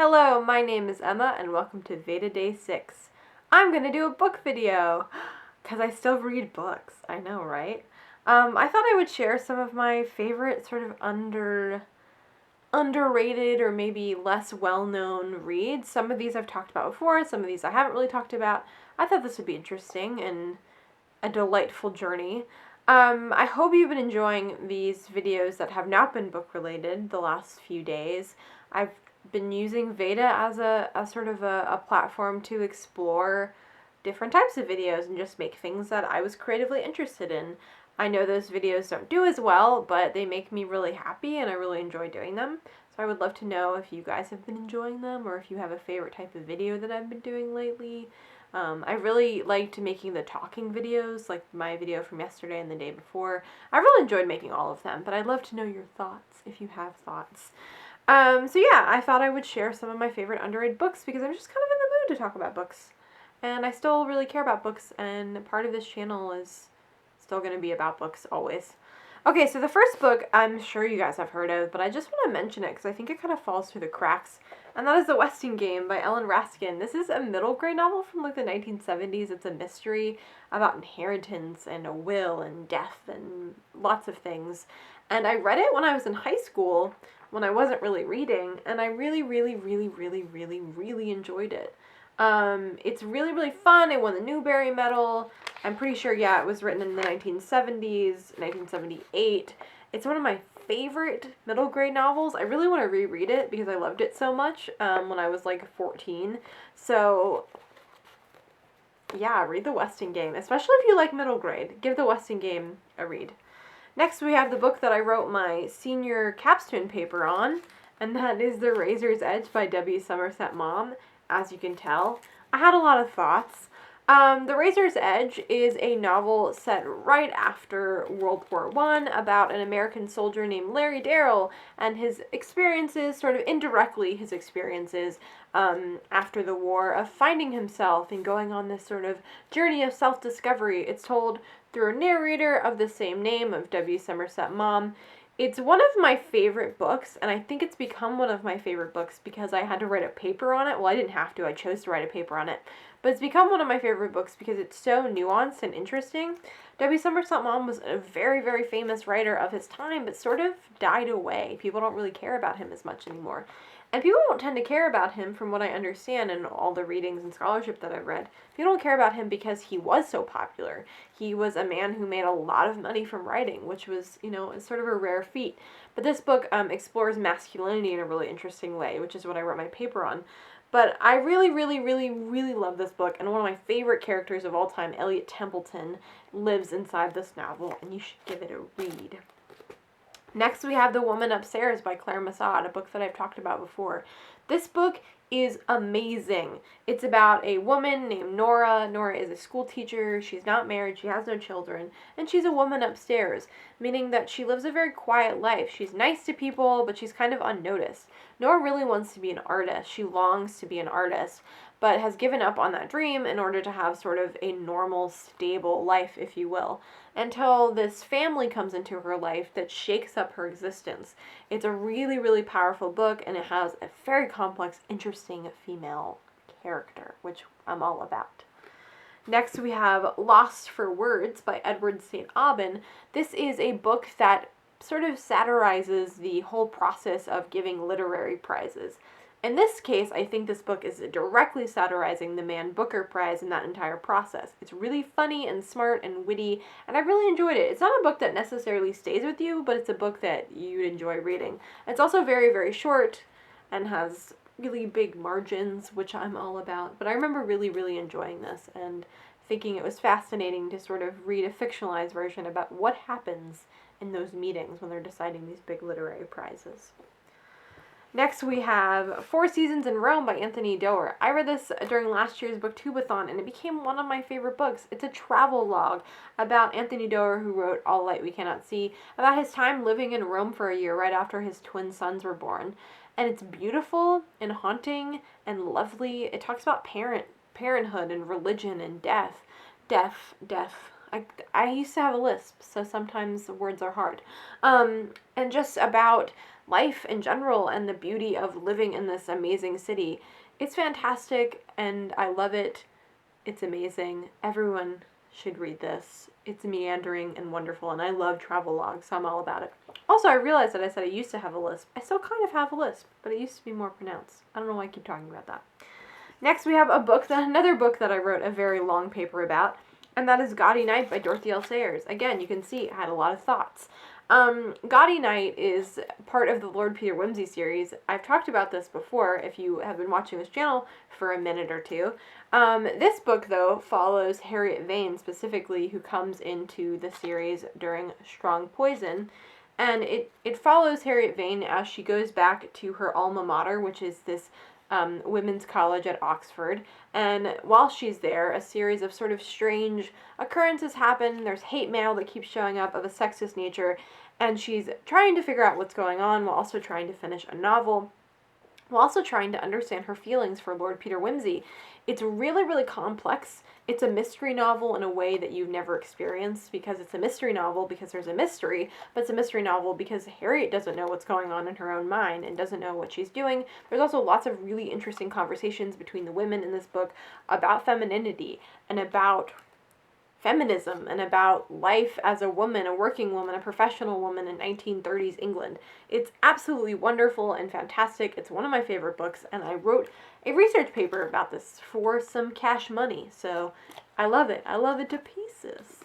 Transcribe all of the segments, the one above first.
Hello, my name is Emma and welcome to VEDA Day 6. I'm going to do a book video because I still read books. I know, right? I thought I would share some of my favorite sort of underrated or maybe less well-known reads. Some of these I've talked about before, some of these I haven't really talked about. I thought this would be interesting and a delightful journey. I hope you've been enjoying these videos that have not been book related the last few days. I've been using VEDA as a sort of a platform to explore different types of videos and just make things that I was creatively interested in. I know those videos don't do as well, but they make me really happy and I really enjoy doing them. So I would love to know if you guys have been enjoying them or if you have a favorite type of video that I've been doing lately. I really liked making the talking videos, like my video from yesterday and the day before. I really enjoyed making all of them, but I'd love to know your thoughts, if you have thoughts. So yeah, I thought I would share some of my favorite underrated books because I'm just kind of in the mood to talk about books. And I still really care about books, and part of this channel is still going to be about books always. Okay, so the first book I'm sure you guys have heard of, but I just want to mention it because I think it kind of falls through the cracks, and that is The Westing Game by Ellen Raskin. This is a middle grade novel from like the 1970s. It's a mystery about inheritance and a will and death and lots of things. And I read it when I was in high school when I wasn't really reading, and I really enjoyed it. It's really fun. It won the Newbery Medal. I'm pretty sure, yeah, it was written in the 1970s, 1978. It's one of my favorite middle grade novels. I really want to reread it because I loved it so much when I was like 14. So, yeah, read The Westing Game, especially if you like middle grade. Give The Westing Game a read. Next, we have the book that I wrote my senior capstone paper on, and that is The Razor's Edge by W. Somerset Maugham. As you can tell, I had a lot of thoughts. The Razor's Edge is a novel set right after World War I about an American soldier named Larry Darrell and his experiences, sort of indirectly his experiences after the war, of finding himself and going on this sort of journey of self-discovery. It's told through a narrator of the same name, of W. Somerset Maugham. It's one of my favorite books, and I think it's become one of my favorite books because I had to write a paper on it. Well, I didn't have to. I chose to write a paper on it. But it's become one of my favorite books because it's so nuanced and interesting. W. Somerset Maugham was a very famous writer of his time, but sort of died away. People don't really care about him as much anymore. And people don't tend to care about him, from what I understand in all the readings and scholarship that I've read. People don't care about him because he was so popular. He was a man who made a lot of money from writing, which was, you know, sort of a rare feat. But this book explores masculinity in a really interesting way, which is what I wrote my paper on. But I really love this book, and one of my favorite characters of all time, Elliot Templeton, lives inside this novel, and you should give it a read. Next, we have The Woman Upstairs by Claire Massad, a book that I've talked about before. This book is amazing. It's about a woman named Nora. Nora is a school teacher. She's not married. She has no children. And she's a woman upstairs, meaning that she lives a very quiet life. She's nice to people, but she's kind of unnoticed. Nora really wants to be an artist. She longs to be an artist, but has given up on that dream in order to have sort of a normal, stable life, if you will, until this family comes into her life that shakes up her existence. It's a really powerful book, and it has a very complex, interesting female character, which I'm all about. Next, we have Lost for Words by Edward St. Aubyn. This is a book that sort of satirizes the whole process of giving literary prizes. In this case, I think this book is directly satirizing the Man Booker Prize in that entire process. It's really funny and smart and witty, and I really enjoyed it. It's not a book that necessarily stays with you, but it's a book that you'd enjoy reading. It's also very short and has really big margins, which I'm all about. But I remember really enjoying this and thinking it was fascinating to sort of read a fictionalized version about what happens in those meetings when they're deciding these big literary prizes. Next, we have Four Seasons in Rome by Anthony Doerr. I read this during last year's Booktubeathon, and it became one of my favorite books. It's a travel log about Anthony Doerr, who wrote All Light We Cannot See, about his time living in Rome for a year right after his twin sons were born. And it's beautiful and haunting and lovely. It talks about parenthood and religion and death. I used to have a lisp, so sometimes the words are hard. And just about life in general and the beauty of living in this amazing city. It's fantastic and I love it. It's amazing. Everyone should read this. It's meandering and wonderful, and I love travel logs, so I'm all about it. Also, I realized that I said I used to have a lisp. I still kind of have a lisp, but it used to be more pronounced. I don't know why I keep talking about that. Next, we have another book that I wrote a very long paper about, and that is Gaudy Night by Dorothy L. Sayers. Again, you can see it had a lot of thoughts. Gaudy Night is part of the Lord Peter Wimsey series. I've talked about this before if you have been watching this channel for a minute or two. This book, though, follows Harriet Vane specifically, who comes into the series during Strong Poison. And it follows Harriet Vane as she goes back to her alma mater, which is this women's college at Oxford. And while she's there, a series of sort of strange occurrences happen. There's hate mail that keeps showing up of a sexist nature. And she's trying to figure out what's going on while also trying to finish a novel, while also trying to understand her feelings for Lord Peter Wimsey. It's really, really complex. It's a mystery novel in a way that you've never experienced, because it's a mystery novel because there's a mystery, but it's a mystery novel because Harriet doesn't know what's going on in her own mind and doesn't know what she's doing. There's also lots of really interesting conversations between the women in this book about femininity and about feminism and about life as a woman, a working woman, a professional woman in 1930s England. It's absolutely wonderful and fantastic. It's one of my favorite books, and I wrote a research paper about this for some cash money, so I love it. I love it to pieces.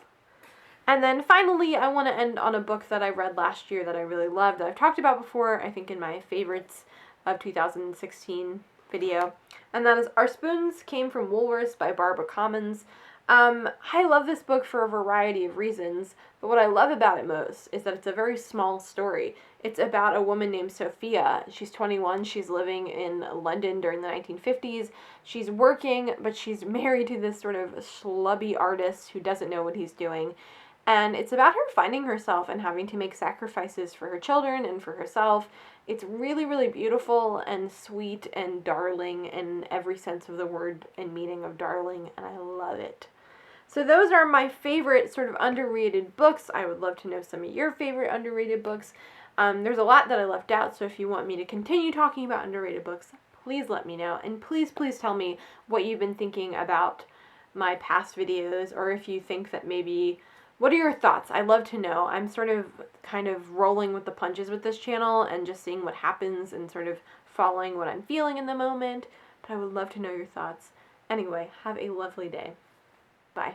And then finally, I want to end on a book that I read last year that I really loved, that I've talked about before, I think in my favorites of 2016 video, and that is Our Spoons Came from Woolworths by Barbara Commons. I love this book for a variety of reasons, but what I love about it most is that it's a very small story. It's about a woman named Sophia. She's 21. She's living in London during the 1950s. She's working, but she's married to this sort of schlubby artist who doesn't know what he's doing. And it's about her finding herself and having to make sacrifices for her children and for herself. It's really, really beautiful and sweet and darling in every sense of the word and meaning of darling, and I love it. So those are my favorite sort of underrated books. I would love to know some of your favorite underrated books. There's a lot that I left out, so if you want me to continue talking about underrated books, please let me know. And please, please tell me what you've been thinking about my past videos, or if you think that maybe, what are your thoughts? I'd love to know. I'm sort of kind of rolling with the punches with this channel and just seeing what happens and sort of following what I'm feeling in the moment. But I would love to know your thoughts. Anyway, have a lovely day. Bye.